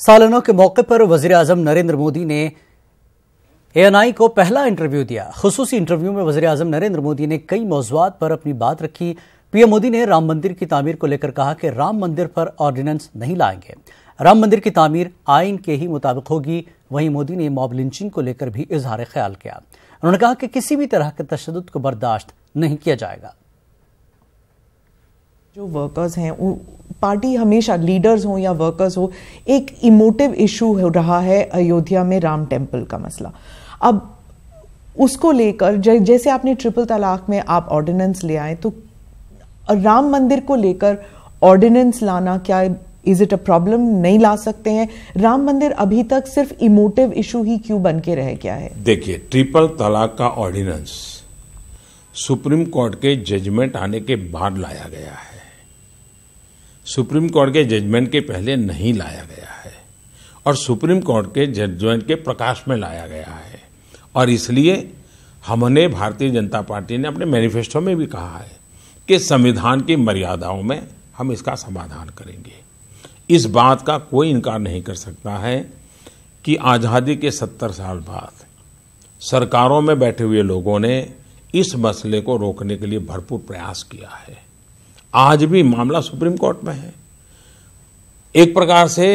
सालाना के मौके पर वज़ीर-ए-आज़म नरेंद्र मोदी ने एएनआई को पहला इंटरव्यू दिया। खुसूसी इंटरव्यू में वज़ीर-ए-आज़म नरेंद्र मोदी ने कई मौज़ूआत पर अपनी बात रखी। पीएम मोदी ने राम मंदिर की तामीर को लेकर कहा कि राम मंदिर पर ऑर्डिनेंस नहीं लाएंगे, राम मंदिर की तामीर आइन के ही मुताबिक होगी। वहीं मोदी ने मॉब लिंचिंग को लेकर भी इजहार ख्याल किया। उन्होंने कहा कि किसी भी तरह के तशद्दुद को बर्दाश्त नहीं किया जाएगा। जो वर्कर्स हैं, पार्टी हमेशा लीडर्स हो या वर्कर्स हो, एक इमोटिव इशू हो रहा है अयोध्या में राम टेम्पल का मसला। अब उसको लेकर जैसे आपने ट्रिपल तलाक में आप ऑर्डिनेंस ले आए, तो राम मंदिर को लेकर ऑर्डिनेंस लाना क्या इज इट अ प्रॉब्लम? नहीं ला सकते हैं? राम मंदिर अभी तक सिर्फ इमोटिव इशू ही क्यों बन के रह गया है? देखिए, ट्रिपल तलाक का ऑर्डिनेंस सुप्रीम कोर्ट के जजमेंट आने के बाद लाया गया है। सुप्रीम कोर्ट के जजमेंट के पहले नहीं लाया गया है और सुप्रीम कोर्ट के जजमेंट के प्रकाश में लाया गया है। और इसलिए हमने, भारतीय जनता पार्टी ने अपने मैनिफेस्टो में भी कहा है कि संविधान की मर्यादाओं में हम इसका समाधान करेंगे। इस बात का कोई इनकार नहीं कर सकता है कि आज़ादी के 70 साल बाद सरकारों में बैठे हुए लोगों ने इस मसले को रोकने के लिए भरपूर प्रयास किया है। आज भी मामला सुप्रीम कोर्ट में है। एक प्रकार से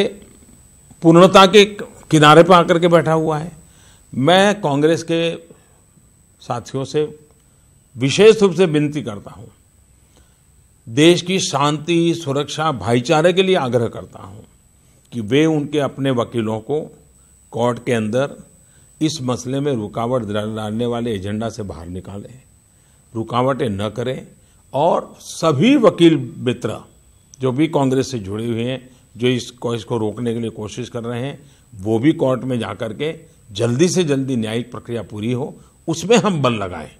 पूर्णता के किनारे पर आकर के बैठा हुआ है। मैं कांग्रेस के साथियों से विशेष रूप से विनती करता हूं, देश की शांति, सुरक्षा, भाईचारे के लिए आग्रह करता हूं कि वे उनके अपने वकीलों को कोर्ट के अंदर इस मसले में रुकावट डालने वाले एजेंडा से बाहर निकालें, रुकावटें न करें। और सभी वकील मित्र जो भी कांग्रेस से जुड़े हुए हैं, जो इसको रोकने के लिए कोशिश कर रहे हैं, वो भी कोर्ट में जाकर के जल्दी से जल्दी न्यायिक प्रक्रिया पूरी हो, उसमें हम बल लगाएं।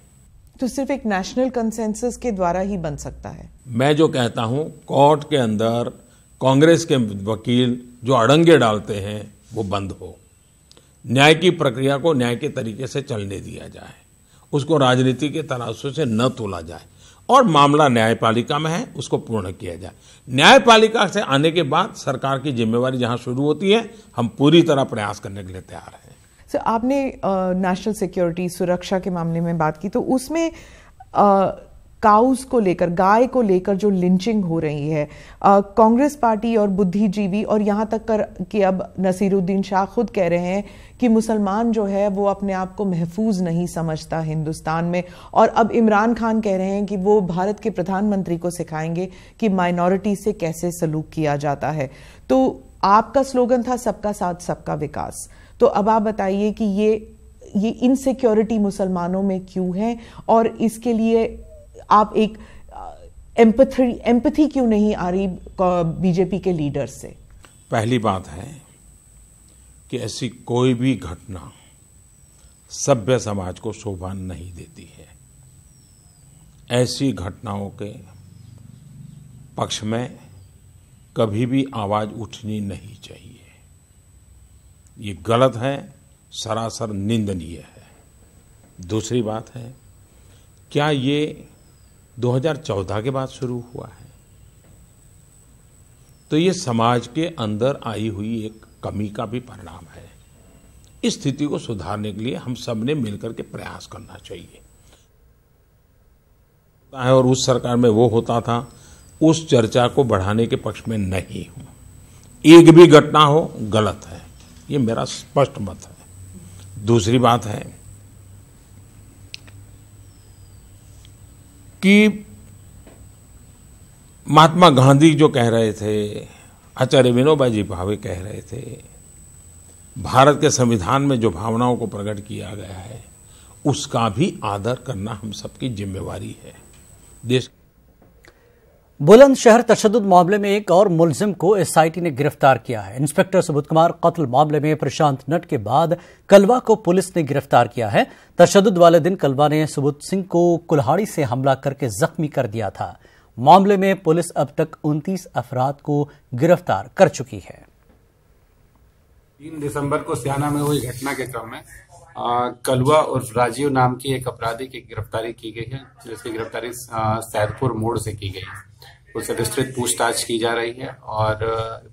तो सिर्फ एक नेशनल कंसेंसस के द्वारा ही बन सकता है? मैं जो कहता हूं, कोर्ट के अंदर कांग्रेस के वकील जो अड़ंगे डालते हैं वो बंद हो, न्याय की प्रक्रिया को न्याय के तरीके से चलने दिया जाए, उसको राजनीति के तराजू से न तोला जाए और मामला न्यायपालिका में है उसको पूर्ण किया जाए। न्यायपालिका से आने के बाद सरकार की जिम्मेवारी जहां शुरू होती है, हम पूरी तरह प्रयास करने के लिए तैयार हैं। सर, आपने नेशनल सिक्योरिटी, सुरक्षा के मामले में बात की, तो उसमें काउस को लेकर, गाय को लेकर जो लिंचिंग हो रही है, कांग्रेस पार्टी और बुद्धिजीवी और यहाँ तक कर कि अब नसीरुद्दीन शाह खुद कह रहे हैं कि मुसलमान जो है वो अपने आप को महफूज नहीं समझता हिंदुस्तान में। और अब इमरान खान कह रहे हैं कि वो भारत के प्रधानमंत्री को सिखाएंगे कि माइनॉरिटी से कैसे सलूक किया जाता है। तो आपका स्लोगन था सबका साथ सबका विकास। तो अब आप बताइए कि ये इनसिक्योरिटी मुसलमानों में क्यों है और इसके लिए आप एक एम्पैथी क्यों नहीं आ रही बीजेपी के लीडर से? पहली बात है कि ऐसी कोई भी घटना सभ्य समाज को शोभा नहीं देती है। ऐसी घटनाओं के पक्ष में कभी भी आवाज उठनी नहीं चाहिए। ये गलत है, सरासर निंदनीय है। दूसरी बात है, क्या ये 2014 के बाद शुरू हुआ है? तो ये समाज के अंदर आई हुई एक कमी का भी परिणाम है। इस स्थिति को सुधारने के लिए हम सब ने मिलकर के प्रयास करना चाहिए। और उस सरकार में वो होता था, उस चर्चा को बढ़ाने के पक्ष में नहीं हूं। एक भी घटना हो गलत है, ये मेरा स्पष्ट मत है। दूसरी बात है कि महात्मा गांधी जो कह रहे थे, आचार्य विनोबा जी भावे कह रहे थे, भारत के संविधान में जो भावनाओं को प्रकट किया गया है उसका भी आदर करना हम सबकी जिम्मेवारी है। देश बुलंदशहर तशद्दुद मामले में एक और मुलजिम को एसआईटी ने गिरफ्तार किया है। इंस्पेक्टर सुबोध कुमार कत्ल मामले में प्रशांत नट के बाद कलवा को पुलिस ने गिरफ्तार किया है। तशद्दुद वाले दिन कलवा ने सुबोध सिंह को कुल्हाड़ी से हमला करके जख्मी कर दिया था। मामले में पुलिस अब तक 29 अफराद को गिरफ्तार कर चुकी है। 3 दिसंबर को स्याना में हुई घटना के क्रम में कलवा और राजीव नाम की एक अपराधी की गिरफ्तारी की गई है, जिसकी गिरफ्तारी सैदपुर मोड़ से की गई है। उससे विस्तृत पूछताछ की जा रही है और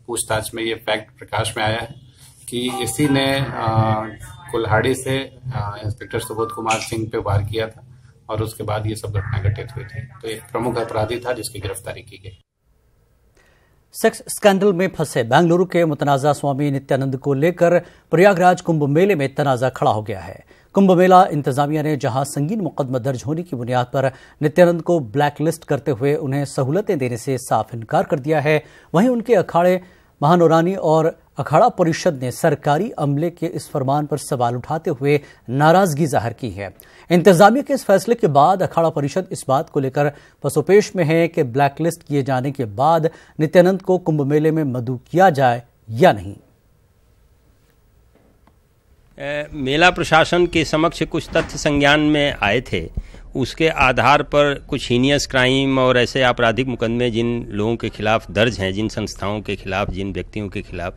पूछताछ में ये फैक्ट प्रकाश में आया है कि इसी ने कुल्हाड़ी से इंस्पेक्टर सुबोध कुमार सिंह पे वार किया था और उसके बाद ये सब घटना घटित हुई थी। तो एक प्रमुख अपराधी था जिसकी गिरफ्तारी की गई। सेक्स स्कैंडल में फंसे बेंगलुरु के मुतनाज़ा स्वामी नित्यानंद को लेकर प्रयागराज कुंभ मेले में तनाज़ा खड़ा हो गया है। कुंभ मेला इंतजामिया ने जहां संगीन मुकदमा दर्ज होने की बुनियाद पर नित्यानंद को ब्लैकलिस्ट करते हुए उन्हें सहूलतें देने से साफ इनकार कर दिया है, वहीं उनके अखाड़े महानौरानी और अखाड़ा परिषद ने सरकारी अमले के इस फरमान पर सवाल उठाते हुए नाराजगी जाहिर की है। इंतजामिया के इस फैसले के बाद अखाड़ा परिषद इस बात को लेकर पसोपेश में है कि ब्लैकलिस्ट किए जाने के बाद नित्यानंद को कुंभ मेले में मदऊ किया जाए या नहीं। मेला प्रशासन के समक्ष कुछ तथ्य संज्ञान में आए थे, उसके आधार पर कुछ हीनियस क्राइम और ऐसे आपराधिक मुकदमे जिन लोगों के खिलाफ दर्ज हैं, जिन संस्थाओं के खिलाफ, जिन व्यक्तियों के खिलाफ,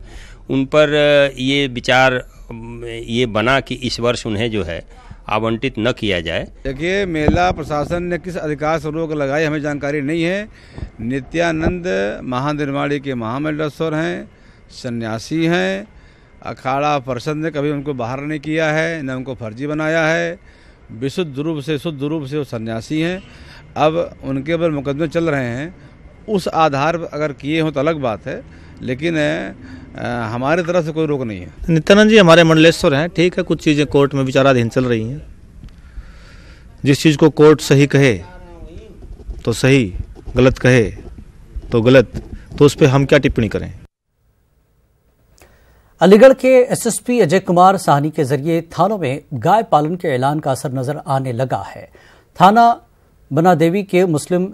उन पर ये विचार ये बना कि इस वर्ष उन्हें जो है आवंटित न किया जाए। देखिए, मेला प्रशासन ने किस अधिकार से रोक लगाई हमें जानकारी नहीं है। नित्यानंद महानिर्माणी के महामंडलेश्वर हैं, सन्यासी हैं। अखाड़ा परिषद ने कभी उनको बाहर नहीं किया है, न उनको फर्जी बनाया है। विशुद्ध रूप से, शुद्ध रूप से वो सन्यासी हैं। अब उनके ऊपर मुकदमे चल रहे हैं, उस आधार पर अगर किए हों तो अलग बात है, लेकिन हमारी तरफ से कोई रोक नहीं है। नित्यानंद जी हमारे मंडलेश्वर हैं, ठीक है, कुछ चीज़ें कोर्ट में विचाराधीन चल रही हैं। जिस चीज़ को कोर्ट सही कहे तो सही, गलत कहे तो गलत, तो उस पर हम क्या टिप्पणी करें। अलीगढ़ के एसएसपी अजय कुमार साहनी के जरिए थानों में गाय पालन के ऐलान का असर नजर आने लगा है। थाना बनादेवी के मुस्लिम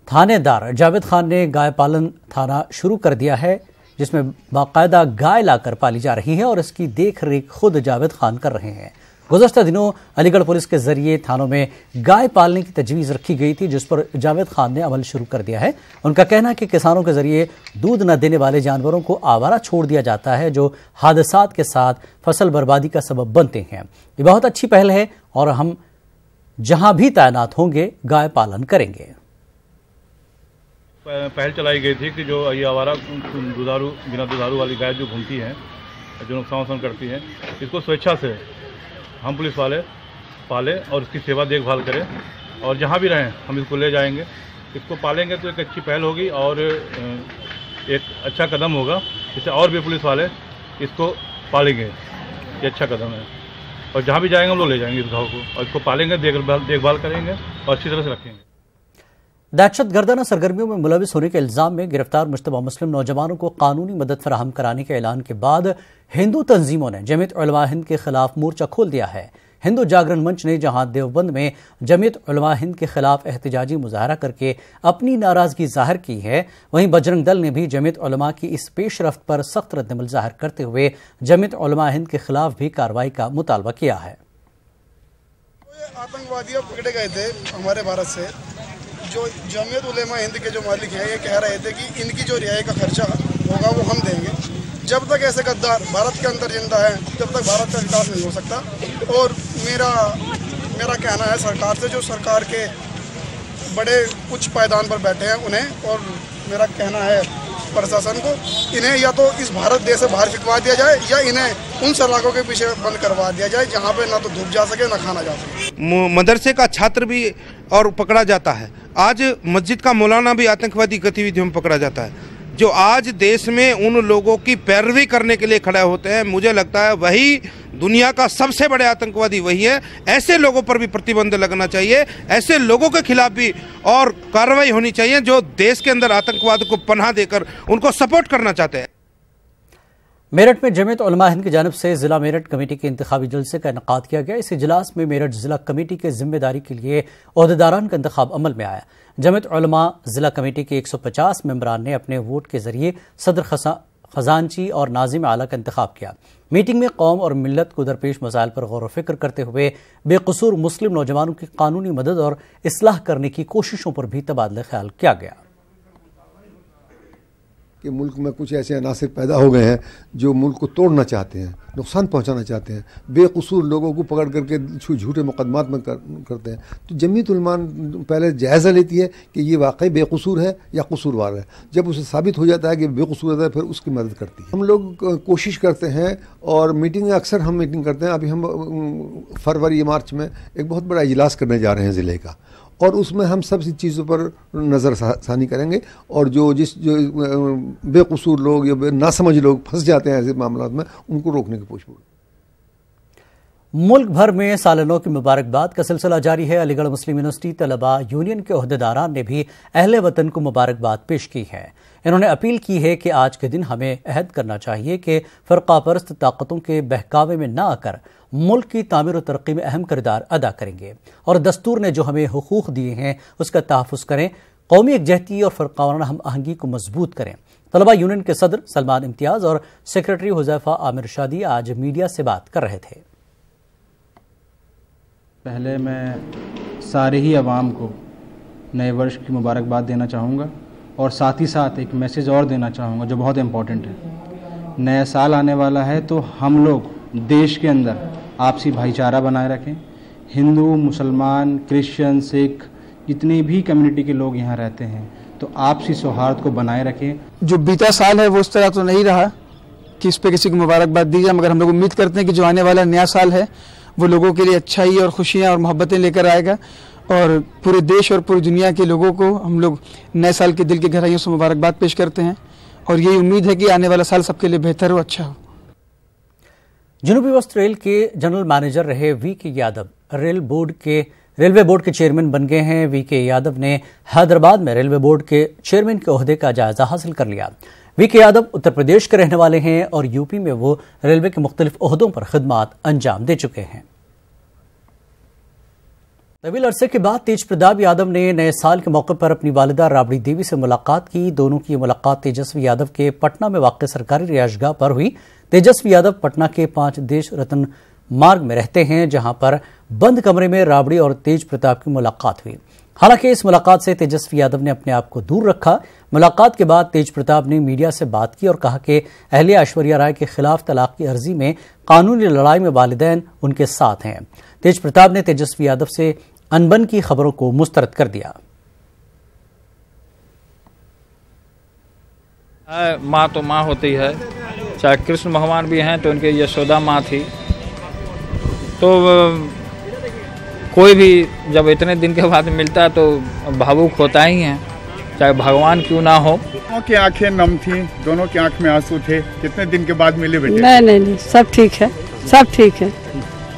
थानेदार जावेद खान ने गाय पालन थाना शुरू कर दिया है, जिसमें बाकायदा गाय लाकर पाली जा रही है और इसकी देख रेख खुद जावेद खान कर रहे हैं। गुज़श्ता दिनों अलीगढ़ पुलिस के जरिए थानों में गाय पालने की तजवीज़ रखी गई थी, जिस पर जावेद खान ने अमल शुरू कर दिया है। उनका कहना है कि किसानों के जरिए दूध न देने वाले जानवरों को आवारा छोड़ दिया जाता है, जो हादसात के साथ फसल बर्बादी का सबब बनते हैं। ये बहुत अच्छी पहल है और हम जहां भी तैनात होंगे गाय पालन करेंगे। पहल चलाई गई थी कि जो ये आवारा दुधारू, बिना दुधारू वाली गाय जो घूमती हैं, जो नुकसान करती हैं, इसको स्वेच्छा से हम पुलिस वाले पालें और इसकी सेवा देखभाल करें और जहाँ भी रहें हम इसको ले जाएंगे। इसको पालेंगे तो एक अच्छी पहल होगी और एक अच्छा कदम होगा, जिससे और भी पुलिस वाले इसको पालेंगे। ये अच्छा कदम है और जहाँ भी जाएंगे हम लोग ले जाएंगे इस गाँव को और इसको पालेंगे, देखभाल करेंगे और अच्छी तरह से रखेंगे। दहशतगर्दाना सरगर्मियों में मुलविस होने के इल्जाम में गिरफ्तार मुश्तबा मुस्लिम नौजवानों को कानूनी मदद फराहम कराने के ऐलान के बाद हिंदू तंजीमों ने जमीयत उलमा हिंद के खिलाफ मोर्चा खोल दिया है। हिंदू जागरण मंच ने जहां देवबंद में जमीयत उलमा हिंद के खिलाफ एहतजाजी मुजाहरा करके अपनी नाराजगी जाहिर की है, वहीं बजरंग दल ने भी जमीयत उलमा की इस पेशरफ्त पर सख्त रद्दमल जाहिर करते हुए जमीयत उलमा हिंद के खिलाफ भी कार्रवाई का मुतालबा किया है। आतंकवादी पकड़े गए थे हमारे भारत से, जो जमीयत उलेमा हिंद के जो मालिक हैं, ये कह रहे थे कि इनकी जो रिहाई का खर्चा होगा वो हम देंगे। जब तक ऐसे गद्दार भारत के अंदर जिंदा है, तब तक भारत का विकास नहीं हो सकता। और मेरा कहना है सरकार से, जो सरकार के बड़े उच्च पायदान पर बैठे हैं उन्हें, और मेरा कहना है प्रशासन को, इन्हें या तो इस भारत देश से बाहर फिकवा दिया जाए या इन्हें उन सलाखों के पीछे बंद करवा दिया जाए जहाँ पे ना तो धूप जा सके ना खाना जा सके। मदरसे का छात्र भी और पकड़ा जाता है। आज मस्जिद का मौलाना भी आतंकवादी गतिविधियों में पकड़ा जाता है। जो आज देश में उन लोगों की पैरवी करने के लिए खड़े होते हैं, मुझे लगता है वही दुनिया का सबसे बड़े आतंकवादी वही है। ऐसे लोगों पर भी प्रतिबंध लगना चाहिए, ऐसे लोगों के खिलाफ भी और कार्रवाई होनी चाहिए जो देश के अंदर आतंकवाद को पनाह देकर उनको सपोर्ट करना चाहते हैं। मेरठ में जमीयत उलमा हिंद की जानिब से जिला मेरठ कमेटी के इंतखाबी जलसे का इनेकाद किया गया। इस इजलास में मेरठ जिला कमेटी के जिम्मेदारी के लिए ओहदेदारान का इंतखाब अमल में आया। जमीयत उलमा जिला कमेटी के 150 मेंबरान ने अपने वोट के जरिए सदर खजानची और नाजिम आला का इंतखाब किया। मीटिंग में कौम और मिल्लत को दरपेश मसाइल पर गौर व फिक्र करते हुए बेकसूर मुस्लिम नौजवानों की कानूनी मदद और इस्लाह करने की कोशिशों पर भी तबादला ख्याल किया गया। कि मुल्क में कुछ ऐसे अनासिर पैदा हो गए हैं जो मुल्क को तोड़ना चाहते हैं, नुकसान पहुंचाना चाहते हैं, बेकसूर लोगों को पकड़ करके झूठे मुकदमात में करते हैं। तो जमीयत उलमा पहले जायज़ा लेती है कि ये वाकई बेकसूर है या कसूरवार है। जब उसे साबित हो जाता है कि बेकसूर है फिर उसकी मदद करती है। हम लोग कोशिश करते हैं और मीटिंग अक्सर हम मीटिंग करते हैं। अभी हम फरवरी मार्च में एक बहुत बड़ा इजलास करने जा रहे हैं ज़िले का, और उसमें हम सब चीज़ों पर नज़रसानी करेंगे और जो बेकसूर लोग या नासमझ लोग फंस जाते हैं ऐसे मामलों में, उनको रोकने की कोशिश। मुल्क भर में साल नौ की मुबारकबाद का सिलसिला जारी है। अलीगढ़ मुस्लिम यूनिवर्सिटी तलबा यूनियन के ओहदेदारान ने भी अहले वतन को मुबारकबाद पेश की है। इन्होंने अपील की है कि आज के दिन हमें अहद करना चाहिए कि फ़िरका परस्त ताकतों के बहकावे में न आकर मुल्क की तामीर और तरक्की में अहम किरदार अदा करेंगे और दस्तूर ने जो हमें हुकूक दिए हैं उसका तहफ़्फ़ुज़ करें, कौमी एकजहती और फ़िरकावाना हम आहंगी को मजबूत करें। तलबा यूनियन के सदर सलमान इम्तियाज़ और सेक्रेटरी हुज़ैफ़ा आमिर शादी आज मीडिया से बात कर रहे थे। पहले मैं सारे ही अवाम को नए वर्ष की मुबारकबाद देना चाहूँगा और साथ ही साथ एक मैसेज और देना चाहूँगा जो बहुत इम्पोर्टेंट है। नया साल आने वाला है तो हम लोग देश के अंदर आपसी भाईचारा बनाए रखें। हिंदू, मुसलमान, क्रिश्चियन, सिख जितनी भी कम्युनिटी के लोग यहाँ रहते हैं तो आपसी सौहार्द को बनाए रखें। जो बीता साल है वो उस तरह तो नहीं रहा कि इस पर किसी को मुबारकबाद दी जाए, मगर हम लोग उम्मीद करते हैं कि जो आने वाला नया साल है वो लोगों के लिए अच्छाई और खुशियाँ और मोहब्बतें लेकर आएगा और पूरे देश और पूरी दुनिया के लोगों को हम लोग नए साल के दिल की गहराइयों से मुबारकबाद पेश करते हैं और यही उम्मीद है कि आने वाला साल सबके लिए बेहतर हो, अच्छा हो। जनूबी वेस्ट रेल के जनरल मैनेजर रहे वी.के. यादव रेलवे बोर्ड के चेयरमैन बन गए हैं। वी.के. यादव ने हैदराबाद में रेलवे बोर्ड के चेयरमैन के ओहदे का जायजा हासिल कर लिया। वी.के. यादव उत्तर प्रदेश के रहने वाले हैं और यूपी में वो रेलवे के मुख्तलिफ ओहदों पर खिदमात अंजाम दे चुके हैं। तवील अरसे के बाद तेज प्रताप यादव ने नए साल के मौके पर अपनी वालिदा राबड़ी देवी से मुलाकात की। दोनों की मुलाकात तेजस्वी यादव के पटना में वाक़ सरकारी रिहायशगाह पर हुई। तेजस्वी यादव पटना के 5 देश रत्न मार्ग में रहते हैं, जहां पर बंद कमरे में राबड़ी और तेज प्रताप की मुलाकात हुई। हालांकि इस मुलाकात से तेजस्वी यादव ने अपने आप को दूर रखा। मुलाकात के बाद तेज प्रताप ने मीडिया से बात की और कहा कि अहलिया ऐश्वर्या राय के खिलाफ तलाक की अर्जी में कानूनी लड़ाई में वालिदैन उनके साथ हैं। तेज प्रताप ने तेजस्वी यादव से अनबन की खबरों को मुस्तरद कर दिया। माँ तो माँ होती है, चाहे कृष्ण भगवान भी हैं तो उनके यशोदा माँ थी। तो कोई भी जब इतने दिन के बाद मिलता है तो भावुक होता ही है, चाहे भगवान क्यों ना हो। दोनों की आंखें नम थी, दोनों की आंख में आंसू थे। कितने दिन के बाद मिले बेटे? नहीं, सब ठीक है, सब ठीक है।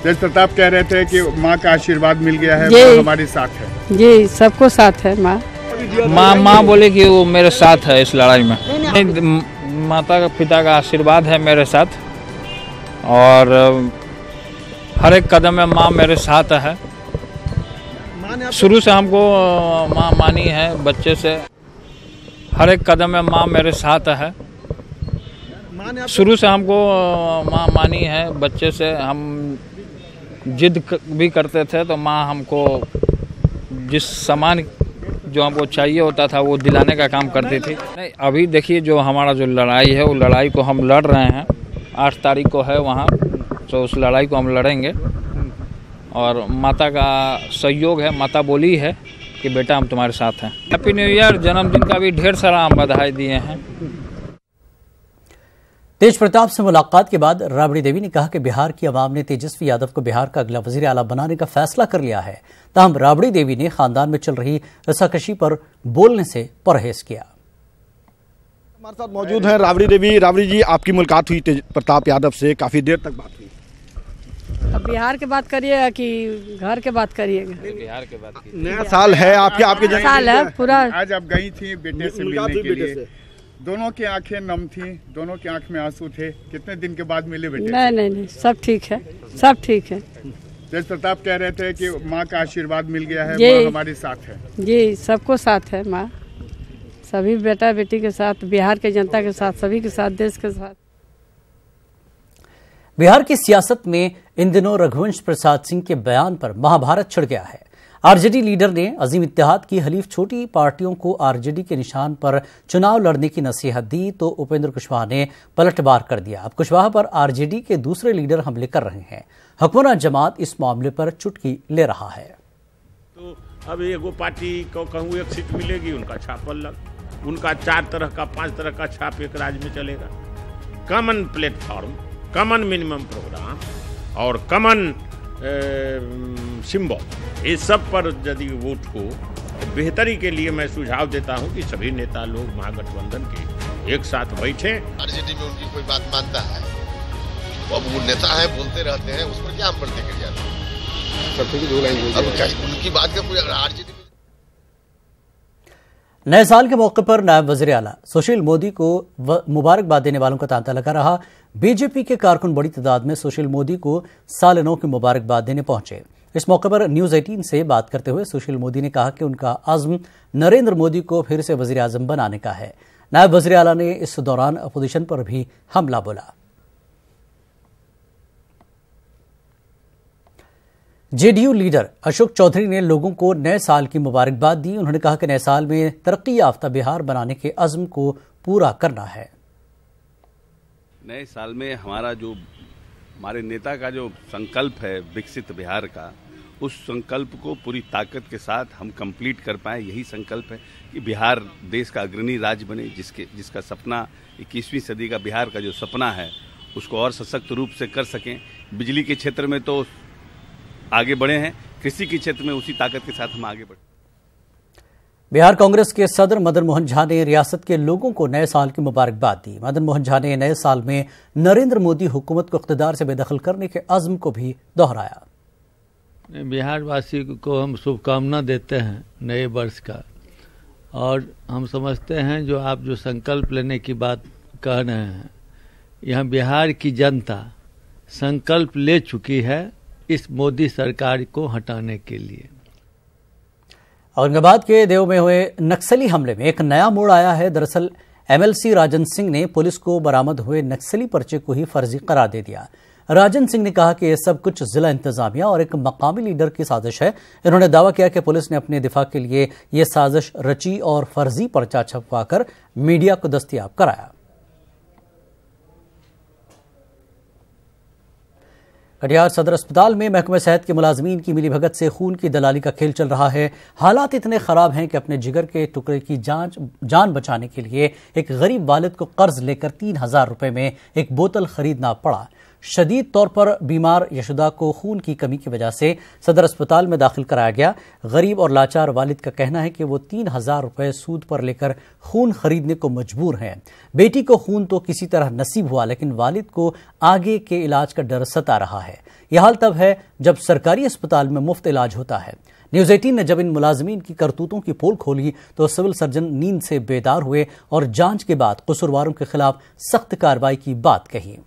तेज प्रताप कह रहे थे कि माँ का आशीर्वाद मिल गया है, वो हमारे साथ है। जी, सबको साथ है माँ बोले कि वो मेरे साथ है इस लड़ाई में। माता का पिता का आशीर्वाद है मेरे साथ और हर एक कदम में माँ मेरे साथ है। शुरू से हमको माँ मानी है बच्चे से। हर एक कदम में माँ मेरे साथ है। शुरू से हमको माँ मानी है बच्चे से। हम जिद भी करते थे तो माँ हमको जिस सामान जो हमको चाहिए होता था वो दिलाने का काम करती थी। नहीं, अभी देखिए जो हमारा जो लड़ाई है वो लड़ाई को हम लड़ रहे हैं। 8 तारीख को है वहाँ, तो उस लड़ाई को हम लड़ेंगे और माता का सहयोग है। माता बोली है कि बेटा हम तुम्हारे साथ हैं। हैप्पी न्यू ईयर, जन्मदिन का भी ढेर सारा हम बधाई दिए हैं। तेज प्रताप से मुलाकात के बाद राबड़ी देवी ने कहा कि बिहार की आवाम ने तेजस्वी यादव को बिहार का अगला वजीर आला बनाने का फैसला कर लिया है। ताहम राबड़ी देवी ने खानदान में चल रही रस्साकशी पर बोलने से परहेज किया। हमारे साथ मौजूद हैं राबड़ी देवी। राबड़ी जी, आपकी मुलाकात हुई तेज प्रताप यादव से, काफी देर तक बात हुई। अब बिहार के बात करिएगा कि घर के बात करिएगा? बिहार के बात। नया साल है आपके साल है पूरा। आज आप गई थी बेटे से मिलने के लिए। दोनों की आंखें नम थी, दोनों की आंख में आंसू थे। कितने दिन के बाद मिले बेटे? नहीं, सब ठीक है, सब ठीक है। तेज प्रताप कह रहे थे कि माँ का आशीर्वाद मिल गया है, माँ हमारे साथ है। जी, सबको साथ है माँ, सभी बेटा बेटी के साथ, बिहार के जनता के साथ, सभी के साथ, देश के साथ। बिहार की सियासत में इन दिनों रघुवंश प्रसाद सिंह के बयान पर महाभारत छिड़ गया है। आरजेडी लीडर ने अजीम इत्तेहाद की हलीफ छोटी पार्टियों को आरजेडी के निशान पर चुनाव लड़ने की नसीहत दी तो उपेंद्र कुशवाहा ने पलटवार कर दिया। अब कुशवाहा पर आरजेडी के दूसरे लीडर हमले कर रहे हैं। हुक्मरान जमात इस मामले पर चुटकी ले रहा है। तो अब एगो पार्टी को कहूँ एक सीट मिलेगी, उनका छाप अलग, उनका 4 तरह का 5 तरह का छाप एक राज्य में चलेगा। Common platform, common minimum programme और कॉमन सिंबल, इस सब पर यदि वोट को बेहतरी के लिए मैं सुझाव देता हूं कि सभी नेता लोग महागठबंधन के एक साथ बैठे। आरजेडी में उनकी कोई बात मानता है, अब वो नेता है, बोलते रहते हैं, उस पर क्या हम प्रतिक्रिया दें? अब उनकी बात का कोई आरजेडी। नए साल के मौके पर नायब वज़ीर आला सुशील मोदी को मुबारकबाद देने वालों का तांता लगा रहा। बीजेपी के कारकुन बड़ी तादाद में सुशील मोदी को साल नौ की मुबारकबाद देने पहुंचे। इस मौके पर न्यूज 18 से बात करते हुए सुशील मोदी ने कहा कि उनका अज़्म नरेंद्र मोदी को फिर से वज़ीर आज़म बनाने का है। नायब वज़ीर आला ने इस दौरान अपोजिशन पर भी हमला बोला। जेडीयू लीडर अशोक चौधरी ने लोगों को नए साल की मुबारकबाद दी। उन्होंने कहा कि नए साल में तरक्की याफ्ता बिहार बनाने के अज़्म को पूरा करना है। नए साल में हमारे नेता का जो संकल्प है विकसित बिहार का, उस संकल्प को पूरी ताकत के साथ हम कंप्लीट कर पाए। यही संकल्प है कि बिहार देश का अग्रणी राज्य बने, जिसका सपना 21वीं सदी का बिहार का जो सपना है उसको और सशक्त रूप से कर सकें। बिजली के क्षेत्र में तो आगे बढ़े हैं, कृषि के क्षेत्र में उसी ताकत के साथ हम आगे बढ़े। बिहार कांग्रेस के सदर मदन मोहन झा ने रियासत के लोगों को नए साल की मुबारकबाद दी। मदन मोहन झा ने नए साल में नरेंद्र मोदी हुकूमत को इख्तिदार से बेदखल करने के अज़्म को भी दोहराया। बिहार वासी को हम शुभकामना देते हैं नए वर्ष का, और हम समझते हैं जो आप जो संकल्प लेने की बात कह रहे हैं, यहाँ बिहार की जनता संकल्प ले चुकी है इस मोदी सरकार को हटाने के लिए। औरंगाबाद के देव में हुए नक्सली हमले में एक नया मोड़ आया है। दरअसल एमएलसी राजन सिंह ने पुलिस को बरामद हुए नक्सली पर्चे को ही फर्जी करार दे दिया। राजन सिंह ने कहा कि यह सब कुछ जिला इंतजामिया और एक मकामी लीडर की साजिश है। इन्होंने दावा किया कि पुलिस ने अपने दिफा के लिए यह साजिश रची और फर्जी पर्चा छपवाकर मीडिया को दस्तयाब कराया। कटिहार सदर अस्पताल में महकमे सेहत के मुलाजमीन की मिलीभगत से खून की दलाली का खेल चल रहा है। हालात इतने खराब हैं कि अपने जिगर के टुकड़े की जान बचाने के लिए एक गरीब वालिद को कर्ज लेकर 3000 रुपए में एक बोतल खरीदना पड़ा। शदीद तौर पर बीमार यशोदा को खून की कमी की वजह से सदर अस्पताल में दाखिल कराया गया। गरीब और लाचार वालिद का कहना है कि वो 3000 रुपए सूद पर लेकर खून खरीदने को मजबूर हैं। बेटी को खून तो किसी तरह नसीब हुआ, लेकिन वालिद को आगे के इलाज का डर सता रहा है। यह हाल तब है जब सरकारी अस्पताल में मुफ्त इलाज होता है। न्यूज 18 ने जब इन मुलाजमीन की करतूतों की पोल खोली तो सिविल सर्जन नींद से बेदार हुए और जांच के बाद कसूरवारों के खिलाफ सख्त कार्रवाई की बात कही।